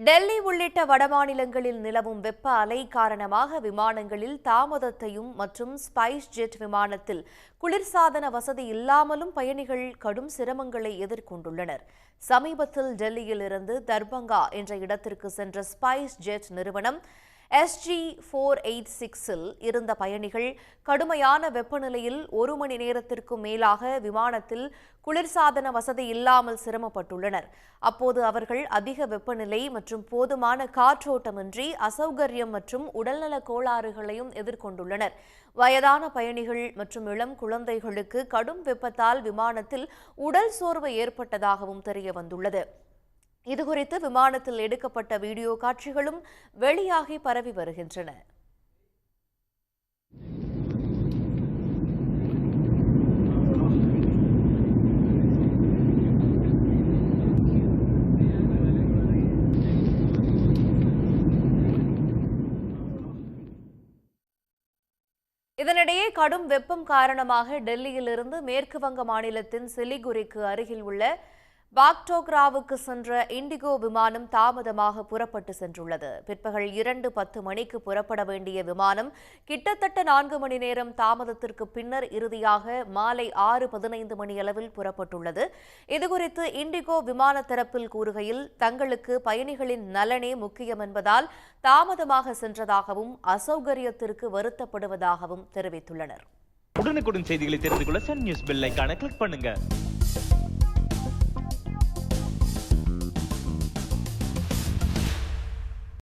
டெல்லி உள்ளிட்ட வடமாநிலங்களில் நிலவும் வெப்ப அலை காரணமாக விமானங்களில் தாமதத்தையும் மற்றும் ஸ்பைஸ் ஜெட் விமானத்தில் குளிர்சாதன வசதி இல்லாமலும் பயணிகள் கடும் சிரமங்களை எதிர்கொண்டுள்ளனர். சமீபத்தில் டெல்லியில் இருந்து தர்பங்கா என்ற இடத்திற்கு சென்ற ஸ்பைஸ் ஜெட் நிறுவனம் SG486 இருந்த பயணிகள் கடுமையான வெப்பநிலையில் 1 மணி நேரத்திற்கும் மேலாக விமானத்தில் குளிர்சாதன வசதி இல்லாமல் சிரமப்பட்டுள்ளனர். அப்போது அவர்கள் அதிக வெப்பநிலை மற்றும் போதுமான காற்றோட்டமின்றி அசௌகரியம் மற்றும் உடல்நல கோளாறுகளையும் எதிர்கொண்டுள்ளனர். வயதான பயணிகள் மற்றும் இளம் குழந்தைகளுக்கு கடும் வெப்பத்தால் விமானத்தில் உடல் சோர்வு ஏற்பட்டதாகவும் தெரியவந்துள்ளது. இதுகுறித்து விமானத்தில் எடுக்கப்பட்ட வீடியோ காட்சிகளும் வெளியாகி பரவி வருகின்றன. இதனிடையே கடும் வெப்பம் காரணமாக டெல்லியிலிருந்து மேற்கு வங்க மாநிலத்தின் சிலிகுரிக்கு அருகில் உள்ள பாக்டோக்ராவுக்கு சென்ற இண்டிகோ விமானம் தாமதமாக புறப்பட்டு சென்றுள்ளது. பிற்பகல் 2:10 மணிக்கு புறப்பட வேண்டிய விமானம் கிட்டத்தட்ட 4 மணி நேரம் தாமதத்திற்கு பின்னர் இறுதியாக மாலை 6:15 மணியளவில் புறப்பட்டுள்ளது. இதுகுறித்து இண்டிகோ விமான தரப்பில் கூறுகையில், தங்களுக்கு பயணிகளின் நலனே முக்கியம் என்பதால் தாமதமாக சென்றதாகவும் அசௌகரியத்திற்கு வருத்தப்படுவதாகவும் தெரிவித்துள்ளனர். உடனுக்குடன் செய்திகளை தெரிந்து கொள்ள சன் நியூஸ் பெல் ஐகானை கிளிக் பண்ணுங்க.